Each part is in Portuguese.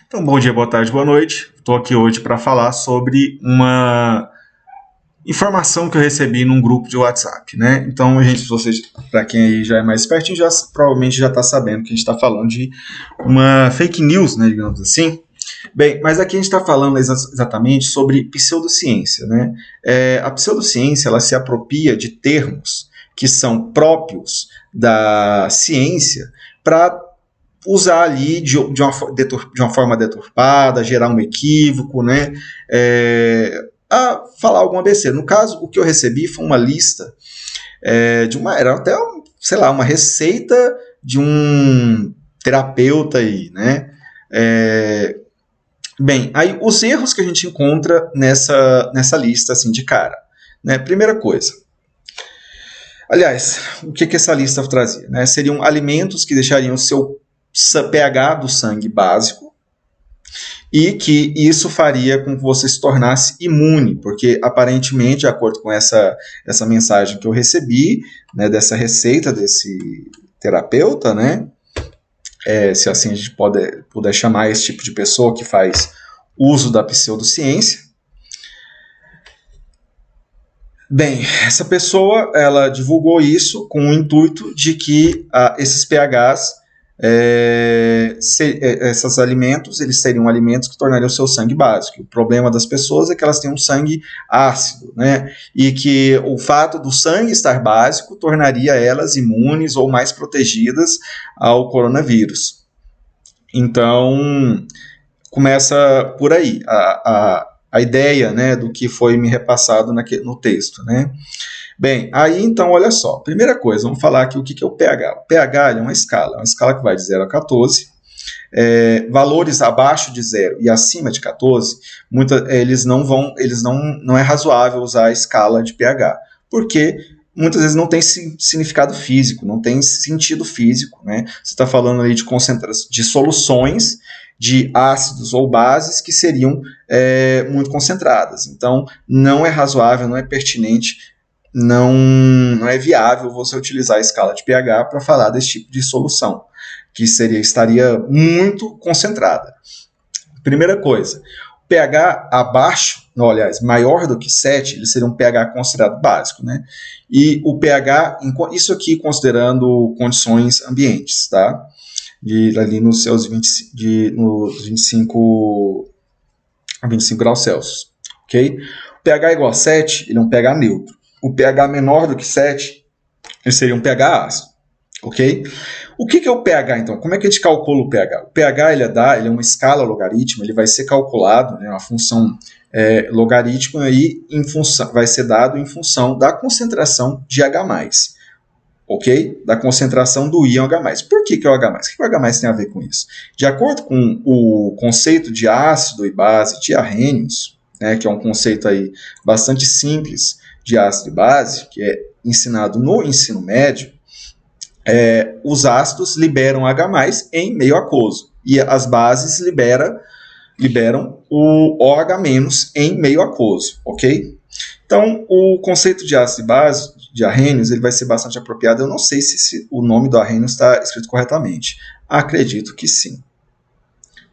Então, bom dia, boa tarde, boa noite. Estou aqui hoje para falar sobre uma informação que eu recebi num grupo de WhatsApp, né? Então, gente, se vocês, para quem aí já é mais espertinho, já provavelmente já está sabendo que a gente está falando de uma fake news, né, digamos assim. Bem, mas aqui a gente está falando exatamente sobre pseudociência, né? A pseudociência, ela se apropria de termos que são próprios da ciência para usar ali de uma forma deturpada, gerar um equívoco, né? A falar alguma besteira. No caso, o que eu recebi foi uma lista era até, sei lá, uma receita de um terapeuta aí, né? Bem, aí os erros que a gente encontra nessa lista, assim, de cara, né? Primeira coisa. Aliás, o que essa lista trazia? Né? Seriam alimentos que deixariam o seu pH do sangue básico e que isso faria com que você se tornasse imune, porque aparentemente, de acordo com essa mensagem que eu recebi, né, dessa receita desse terapeuta, né, se assim a gente puder chamar esse tipo de pessoa que faz uso da pseudociência. Bem, essa pessoa ela divulgou isso com o intuito de que esses pHs esses alimentos, eles seriam alimentos que tornariam o seu sangue básico. O problema das pessoas é que elas têm um sangue ácido, né? E que o fato do sangue estar básico tornaria elas imunes ou mais protegidas ao coronavírus. Então, começa por aí a ideia, né, do que foi me repassado no texto, né? Bem, aí então, olha só. Primeira coisa, vamos falar aqui o que é o pH. O pH é uma escala que vai de 0 a 14. Valores abaixo de 0 e acima de 14, não é razoável usar a escala de pH, porque muitas vezes não tem significado físico, não tem sentido físico, né? Você está falando ali de soluções de ácidos ou bases que seriam muito concentradas. Então, não é razoável, não é pertinente, não é viável você utilizar a escala de pH para falar desse tipo de solução, que estaria muito concentrada. Primeira coisa, pH abaixo, não, aliás, maior do que 7, ele seria um pH considerado básico, né? E o pH, isso aqui considerando condições ambientes, tá? Ali nos seus 25 graus Celsius, ok? O pH igual a 7, ele é um pH neutro. O pH menor do que 7, ele seria um pH ácido, ok? O que é o pH, então? Como é que a gente calcula o pH? O pH ele é uma escala logarítmica, ele vai ser calculado, né, uma função logarítmica, e vai ser dado em função da concentração de H+, ok? Da concentração do íon H+. Por que é o H+? O que o H+ tem a ver com isso? De acordo com o conceito de ácido e base de Arrhenius, né, que é um conceito aí bastante simples de ácido e base, que é ensinado no ensino médio, os ácidos liberam H+ em meio aquoso, e as bases liberam o OH- em meio aquoso, ok? Então, o conceito de ácido e base de Arrhenius ele vai ser bastante apropriado. Eu não sei se o nome do Arrhenius está escrito corretamente. Acredito que sim.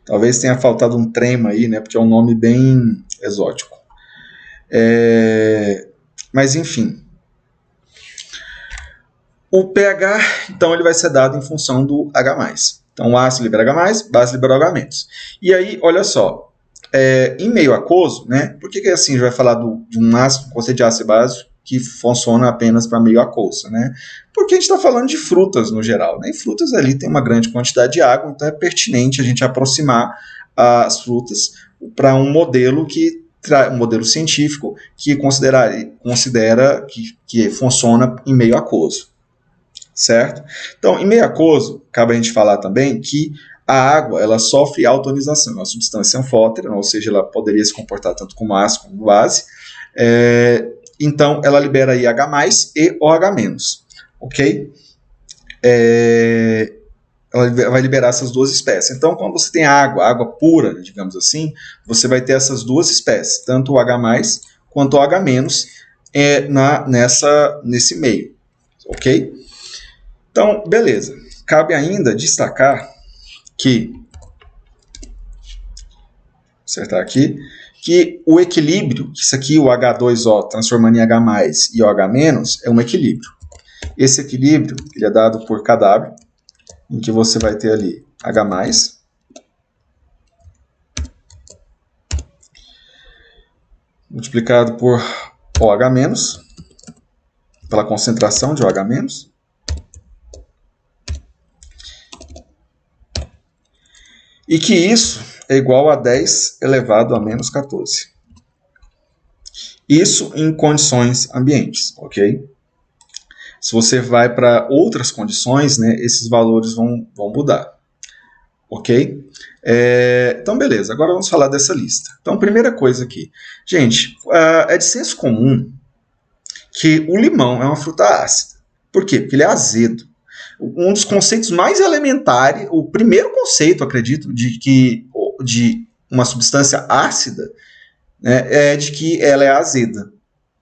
Talvez tenha faltado um trema aí, né, porque é um nome bem exótico. Mas, enfim. O pH, então, ele vai ser dado em função do H+. Então, o ácido libera H+, base libera OH-. E aí, olha só, em meio aquoso, né, por que assim a gente vai falar de um conceito de ácido e base que funciona apenas para meio aquoso, né? Porque a gente está falando de frutas no geral, né? E frutas ali tem uma grande quantidade de água, então é pertinente a gente aproximar as frutas para um modelo um modelo científico que considera que funciona em meio aquoso, certo? Então, em meio aquoso, cabe a gente falar também que a água ela sofre autoonização, é uma substância anfótera, ou seja, ela poderia se comportar tanto como ácido como base. Então, ela libera aí H+, e OH-, ok? Ela vai liberar essas duas espécies. Então, quando você tem água pura, digamos assim, você vai ter essas duas espécies, tanto o H+, quanto o OH- nesse meio, ok? Então, beleza. Cabe ainda destacar que acertar aqui, que o equilíbrio, isso aqui, o H2O transformando em H+, e o H-, é um equilíbrio. Esse equilíbrio ele é dado por KW, em que você vai ter ali H+, multiplicado por OH-, pela concentração de OH-, e que isso é igual a 10 elevado a menos 14. Isso em condições ambientes, ok? Se você vai para outras condições, né, esses valores vão mudar, ok? Então, beleza. Agora vamos falar dessa lista. Então, primeira coisa aqui. Gente, é de senso comum que o limão é uma fruta ácida. Por quê? Porque ele é azedo. Um dos conceitos mais elementares, o primeiro conceito, acredito, de uma substância ácida, né, é de que ela é azeda.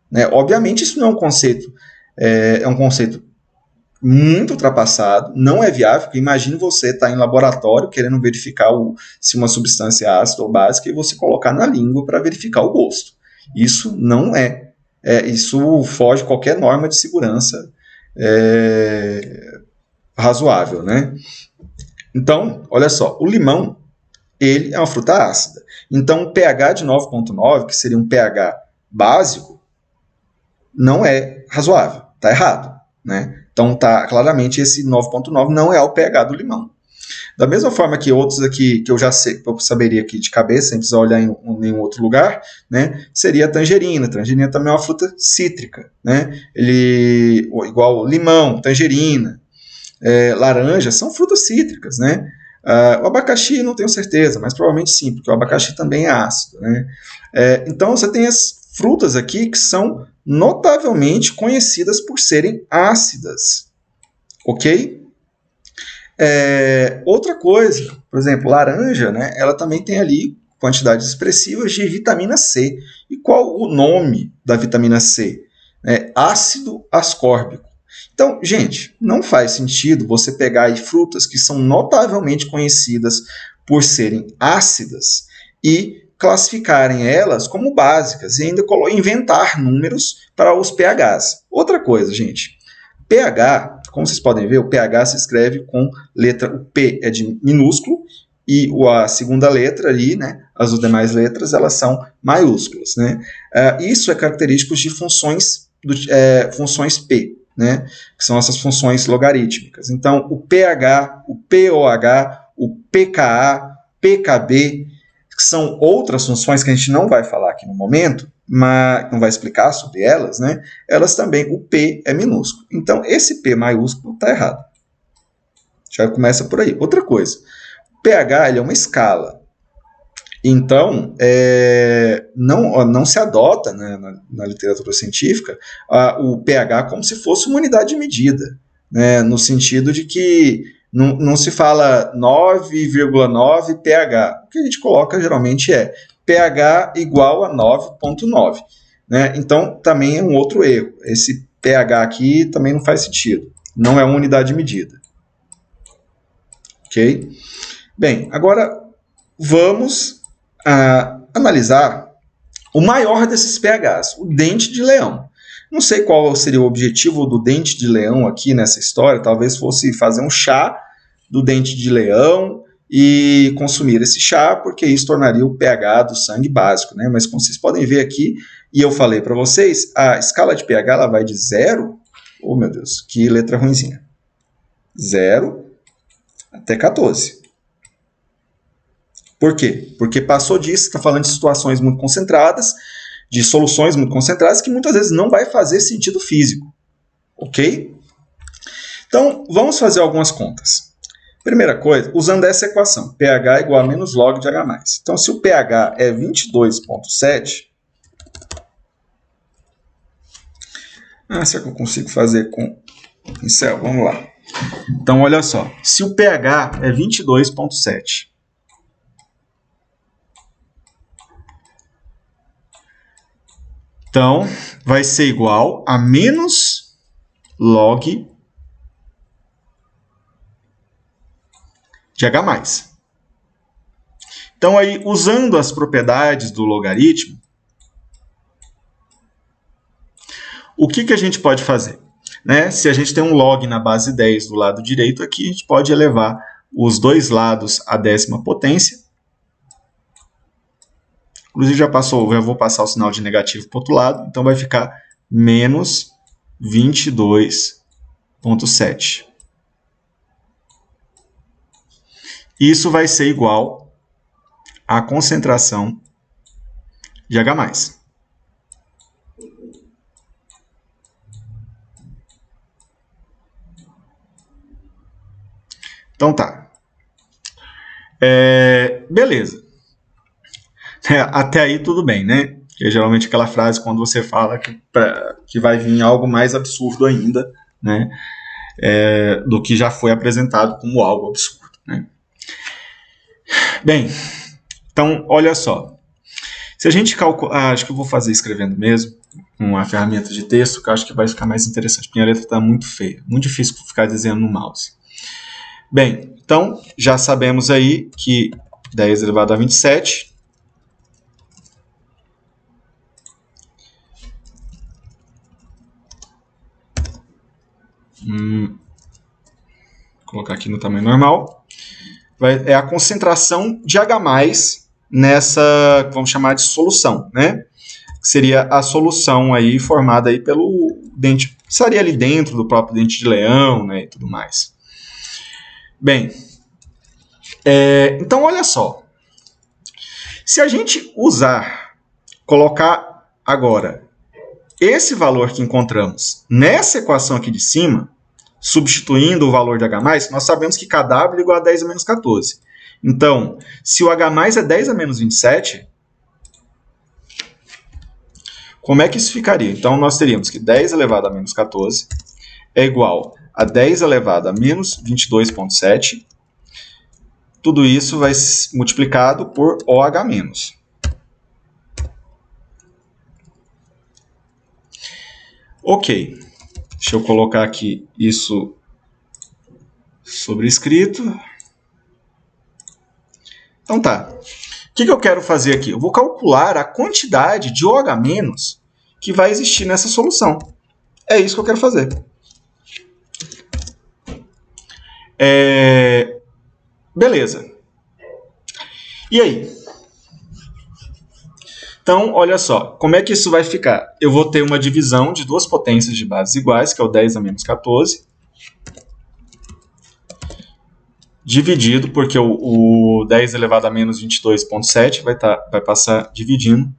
Né? Obviamente, isso não é um conceito, é um conceito muito ultrapassado, não é viável, porque imagine você estar em laboratório querendo verificar se uma substância é ácida ou básica e você colocar na língua para verificar o gosto. Isso não isso foge qualquer norma de segurança razoável, né? Então, olha só, o limão, ele é uma fruta ácida. Então, o pH de 9,9, que seria um pH básico, não é razoável, está errado, né? Então, claramente, esse 9,9 não é o pH do limão. Da mesma forma que outros aqui, que eu já sei, que eu saberia aqui de cabeça, sem precisar olhar em nenhum outro lugar, né, seria a tangerina. A tangerina também é uma fruta cítrica, né? Igual limão, tangerina, laranja, são frutas cítricas, né? O abacaxi não tenho certeza, mas provavelmente sim, porque o abacaxi também é ácido, né? Então você tem as frutas aqui que são notavelmente conhecidas por serem ácidas, ok? Outra coisa, por exemplo, laranja, né? Ela também tem ali quantidades expressivas de vitamina C. E qual o nome da vitamina C? Ácido ascórbico. Então, gente, não faz sentido você pegar aí frutas que são notavelmente conhecidas por serem ácidas e classificarem elas como básicas e ainda inventar números para os pHs. Outra coisa, gente, pH, como vocês podem ver, o pH se escreve com letra, o P é de minúsculo e a segunda letra ali, né, as demais letras, elas são maiúsculas, né? Isso é característico de funções P, né, que são essas funções logarítmicas. Então, o pH, o POH, o pKa, pKb, que são outras funções que a gente não vai falar aqui no momento, mas não vai explicar sobre elas, né? Elas também, o P é minúsculo. Então, esse P maiúsculo está errado. Já começa por aí. Outra coisa, o pH ele é uma escala. Então, não se adota, né, na literatura científica o pH como se fosse uma unidade de medida, né, no sentido de que não se fala 9,9 pH. O que a gente coloca geralmente é pH igual a 9,9. Né? Então, também é um outro erro. Esse pH aqui também não faz sentido. Não é uma unidade de medida. Ok? Bem, agora vamos analisar o maior desses pHs, o dente de leão. Não sei qual seria o objetivo do dente de leão aqui nessa história, talvez fosse fazer um chá do dente de leão e consumir esse chá, porque isso tornaria o pH do sangue básico, né? Mas como vocês podem ver aqui, e eu falei para vocês, a escala de pH ela vai de 0, oh meu Deus, que letra ruinzinha, 0 até 14. Por quê? Porque passou disso, está falando de situações muito concentradas, de soluções muito concentradas, que muitas vezes não vai fazer sentido físico. Ok? Então, vamos fazer algumas contas. Primeira coisa, usando essa equação, pH igual a menos log de H+. Então, se o pH é 22,7, será que eu consigo fazer com pincel? Vamos lá. Então, olha só, se o pH é 22,7, então, vai ser igual a menos log de H+. Então, aí, usando as propriedades do logaritmo, o que a gente pode fazer? Né? Se a gente tem um log na base 10 do lado direito aqui, a gente pode elevar os dois lados à 10ª potência. Inclusive, já vou passar o sinal de negativo para o outro lado, então vai ficar menos 22,7. Isso vai ser igual à concentração de H+. Então tá. Beleza. Até aí tudo bem, né? Que é geralmente aquela frase quando você fala que vai vir algo mais absurdo ainda, né? Do que já foi apresentado como algo absurdo, né? Bem, então olha só. Se a gente calcular, acho que eu vou fazer escrevendo mesmo, com a ferramenta de texto, que eu acho que vai ficar mais interessante. Minha letra está muito feia, muito difícil ficar desenhando no mouse. Bem, então já sabemos aí que 10 elevado a 27 vou colocar aqui no tamanho normal, é a concentração de H+, nessa, vamos chamar de solução, né? Seria a solução aí formada aí pelo dente, estaria ali dentro do próprio dente de leão, né, e tudo mais. Bem, então olha só, se a gente colocar agora esse valor que encontramos nessa equação aqui de cima, substituindo o valor de H+, nós sabemos que Kw é igual a 10 a menos 14. Então, se o H+ é 10 a menos 27, como é que isso ficaria? Então, nós teríamos que 10 elevado a menos 14 é igual a 10 elevado a menos 22,7. Tudo isso vai ser multiplicado por OH-. Ok. Deixa eu colocar aqui isso sobrescrito. Então tá. O que eu quero fazer aqui? Eu vou calcular a quantidade de OH- que vai existir nessa solução. É isso que eu quero fazer. Beleza. E aí? Então, olha só, como é que isso vai ficar? Eu vou ter uma divisão de duas potências de bases iguais, que é o 10 a menos 14, dividido, porque o 10 elevado a menos 22,7 vai passar dividindo.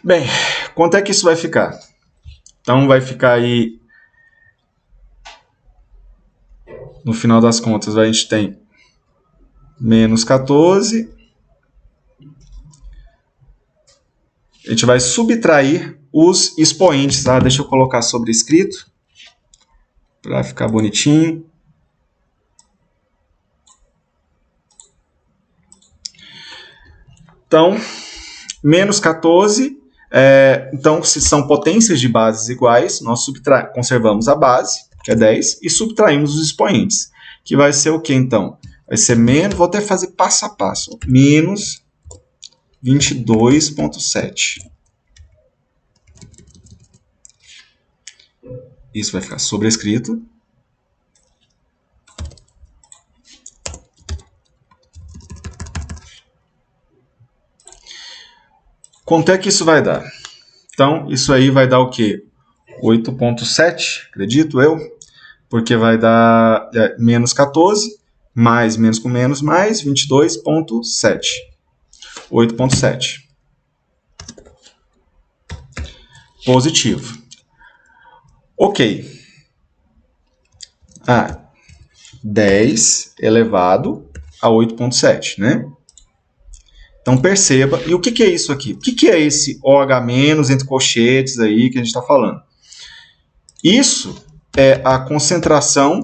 Bem, quanto é que isso vai ficar? Então, vai ficar aí, no final das contas, a gente tem menos 14. A gente vai subtrair os expoentes, tá? Deixa eu colocar sobrescrito, para ficar bonitinho. Então, menos 14... então, se são potências de bases iguais, nós conservamos a base, que é 10, e subtraímos os expoentes, que vai ser o que, então? Vai ser menos, vou até fazer passo a passo, menos 22,7. Isso vai ficar sobrescrito. Quanto é que isso vai dar? Então, isso aí vai dar o quê? 8,7, acredito eu, porque vai dar menos 14, mais menos com menos, mais 22,7. 8,7. Positivo. Ok. 10 elevado a 8,7, né? Então, perceba. E o que é isso aqui? O que é esse OH- entre colchetes aí que a gente está falando? Isso é a concentração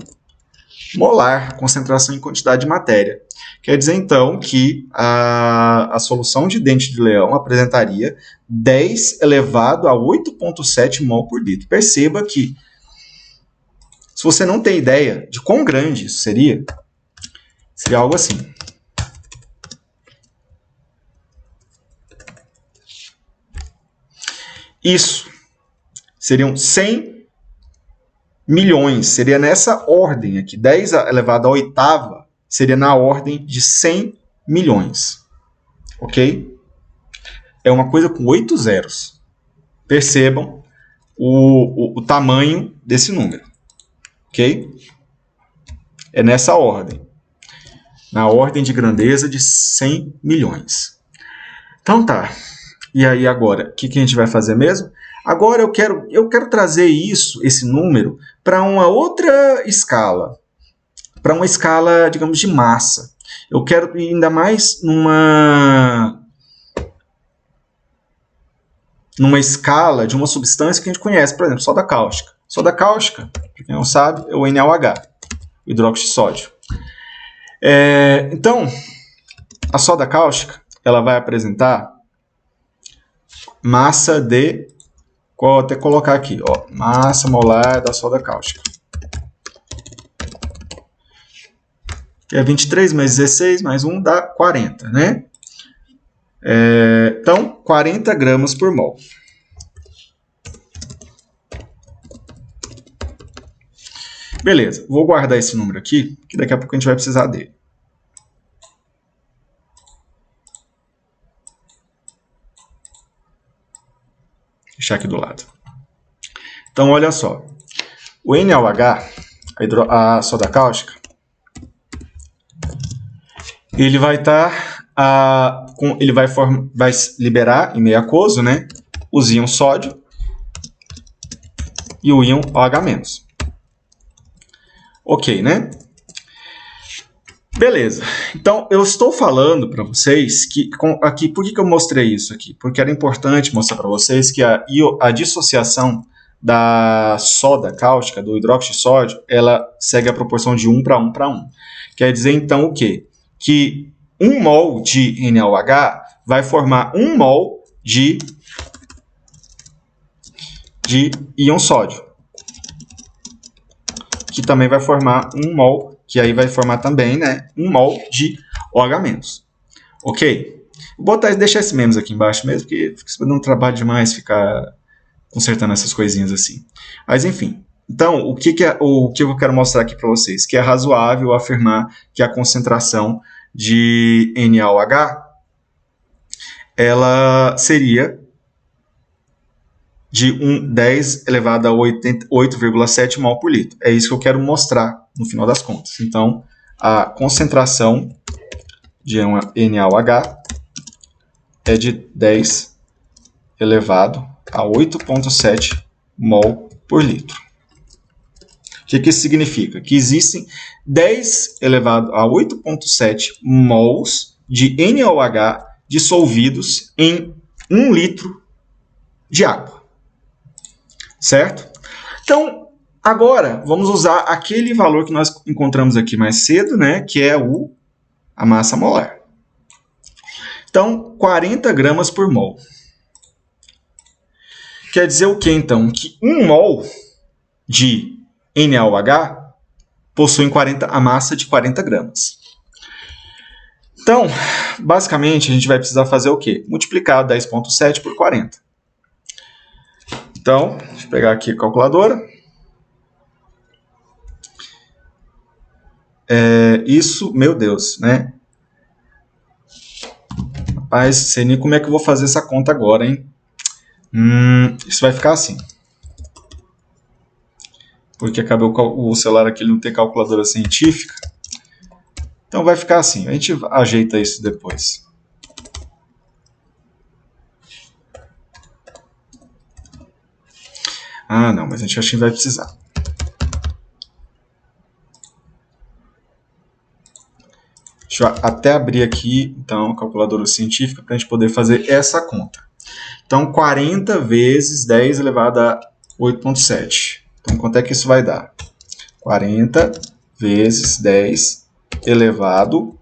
molar, concentração em quantidade de matéria, Quer dizer, então, que a solução de dente de leão apresentaria 10 elevado a 8,7 mol por litro. Perceba que, se você não tem ideia de quão grande isso seria algo assim. Isso seriam 100 milhões, seria nessa ordem aqui. 10 elevado à oitava seria na ordem de 100 milhões. Ok? É uma coisa com 8 zeros. Percebam o tamanho desse número. Ok? É nessa ordem. Na ordem de grandeza de 100 milhões. Então tá. E aí agora, o que a gente vai fazer mesmo? Agora eu quero trazer esse número, para uma outra escala. Para uma escala, digamos, de massa. Eu quero ir ainda mais numa escala de uma substância que a gente conhece, por exemplo, soda cáustica. Soda cáustica, para quem não sabe, é o NaOH, o hidróxido de sódio. Então, a soda cáustica, ela vai apresentar massa de, vou até colocar aqui, ó, massa molar da soda cáustica. Que é 23 mais 16 mais 1 dá 40, né? Então, 40 gramas por mol. Beleza, vou guardar esse número aqui, que daqui a pouco a gente vai precisar dele. Deixar aqui do lado. Então, olha só. O NaOH, a soda cáustica, ele vai vai liberar em meio aquoso, né, os íons sódio e o íon OH-. Ok, né? Beleza. Então, eu estou falando para vocês que aqui, por que eu mostrei isso aqui? Porque era importante mostrar para vocês que a dissociação da soda cáustica, do hidróxido de sódio, ela segue a proporção de 1 para 1 para 1. Quer dizer, então, o quê? Que 1 mol de NaOH vai formar 1 mol de íon sódio, que também vai formar 1 mol, que aí vai formar também, né, 1 mol de OH-. Ok? Vou deixar esse menos aqui embaixo mesmo, porque fica dando trabalho demais ficar consertando essas coisinhas assim. Mas enfim. Então, o que eu quero mostrar aqui para vocês? Que é razoável afirmar que a concentração de NaOH ela seria de 10 elevado a 8,7 mol por litro. É isso que eu quero mostrar no final das contas. Então, a concentração de NaOH é de 10 elevado a 8,7 mol por litro. O que isso significa? Que existem 10 elevado a 8,7 mols de NaOH dissolvidos em 1 litro de água. Certo? Então, agora, vamos usar aquele valor que nós encontramos aqui mais cedo, né, que é a massa molar. Então, 40 gramas por mol. Quer dizer o que, então? Que 1 mol de NaOH possui a massa de 40 gramas. Então, basicamente, a gente vai precisar fazer o quê? Multiplicar 10,7 por 40. Então, deixa eu pegar aqui a calculadora. Isso, meu Deus, né? Rapaz, não sei nem como é que eu vou fazer essa conta agora, hein? Isso vai ficar assim. Porque acabou o celular aqui, ele não tem calculadora científica. Então vai ficar assim. A gente ajeita isso depois. Ah, não, mas a gente acha que vai precisar. Deixa eu até abrir aqui, então, a calculadora científica para a gente poder fazer essa conta. Então, 40 vezes 10 elevado a 8,7. Então, quanto é que isso vai dar? 40 vezes 10 elevado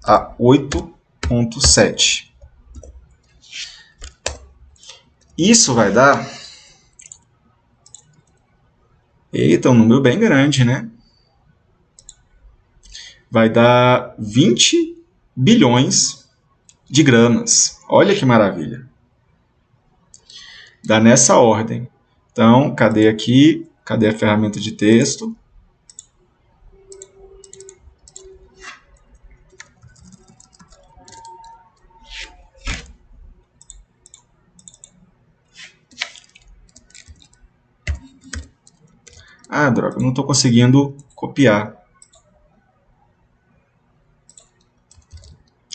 a 8,7. Isso vai dar... Eita, um número bem grande, né? Vai dar 20 bilhões de gramas. Olha que maravilha. Dá nessa ordem. Então, cadê aqui? Cadê a ferramenta de texto? Ah, droga, não estou conseguindo copiar.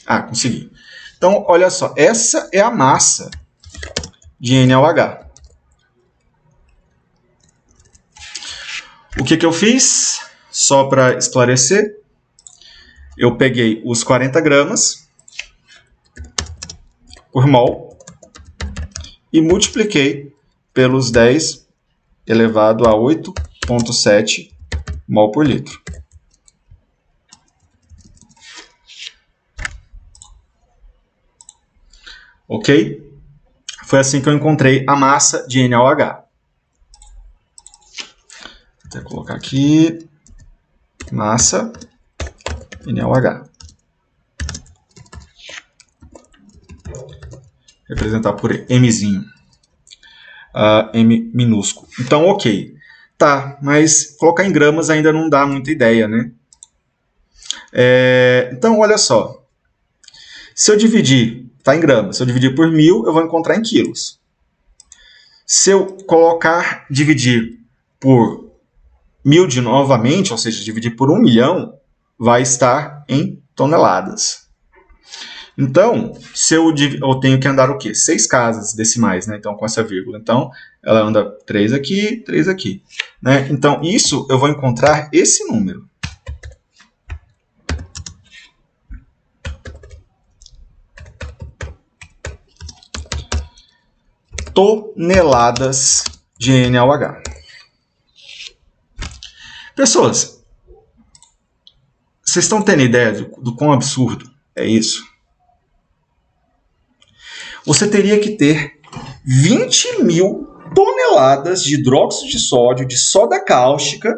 Ah, consegui. Então, olha só, essa é a massa de NaOH. O que eu fiz? Só para esclarecer, eu peguei os 40 gramas por mol e multipliquei pelos 10 elevado a 8,7 mol por litro. Ok? Foi assim que eu encontrei a massa de NaOH. Vou até colocar aqui, massa NaOH. Representar por Mzinho. M minúsculo. Então, ok. Tá, mas colocar em gramas ainda não dá muita ideia, né? Então, olha só. Se eu dividir, tá em gramas, se eu dividir por 1000, eu vou encontrar em quilos. Se eu dividir por 1000 de novamente, ou seja, dividir por 1 milhão, vai estar em toneladas. Então, se eu tenho que andar o quê? 6 casas decimais, né? Então, com essa vírgula. Então, ela anda 3 aqui, 3 aqui. Né? Então, isso eu vou encontrar esse número. Toneladas de NaOH. Pessoas, vocês estão tendo ideia do quão absurdo é isso? Você teria que ter 20 mil toneladas de hidróxido de sódio, de soda cáustica,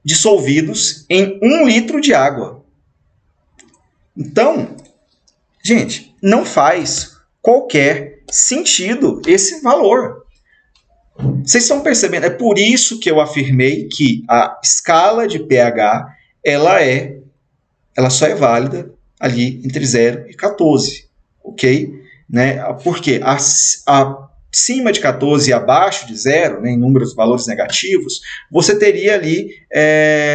dissolvidos em 1 litro de água. Então, gente, não faz qualquer sentido esse valor. Vocês estão percebendo? É por isso que eu afirmei que a escala de pH ela só é válida ali entre 0 e 14, ok? Né? Porque acima de 14 e abaixo de 0, né, em valores negativos, você teria ali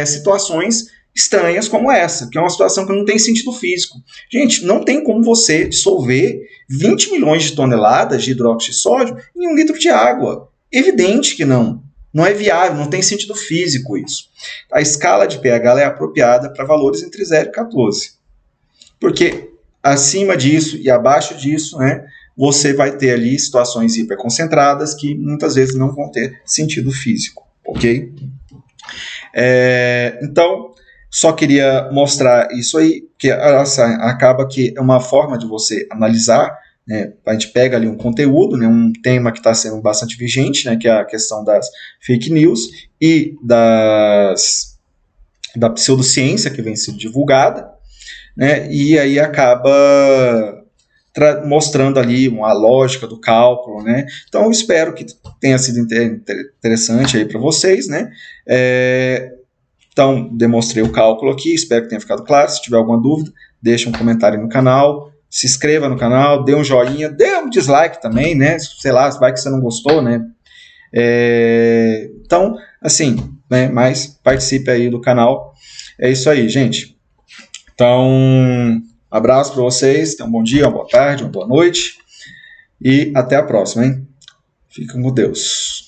situações estranhas como essa, que é uma situação que não tem sentido físico. Gente, não tem como você dissolver 20 milhões de toneladas de hidróxido de sódio em 1 litro de água. Evidente que não. Não é viável, não tem sentido físico isso. A escala de pH é apropriada para valores entre 0 e 14. Porque acima disso e abaixo disso, né, você vai ter ali situações hiperconcentradas que muitas vezes não vão ter sentido físico. Ok? Então, só queria mostrar isso aí, que acaba que é uma forma de você analisar, né? A gente pega ali um conteúdo, né? Um tema que está sendo bastante vigente, né? Que é a questão das fake news e da pseudociência que vem sendo divulgada, né? E aí acaba mostrando ali uma lógica do cálculo, né? Então, eu espero que tenha sido interessante aí para vocês, né? Então, demonstrei o cálculo aqui, espero que tenha ficado claro. Se tiver alguma dúvida, deixa um comentário no canal, se inscreva no canal, dê um joinha, dê um dislike também, né? Sei lá, vai que você não gostou, né? Então, assim, né? Mas participe aí do canal. É isso aí, gente. Então, abraço para vocês, tenham um bom dia, uma boa tarde, uma boa noite e até a próxima, hein? Fiquem com Deus.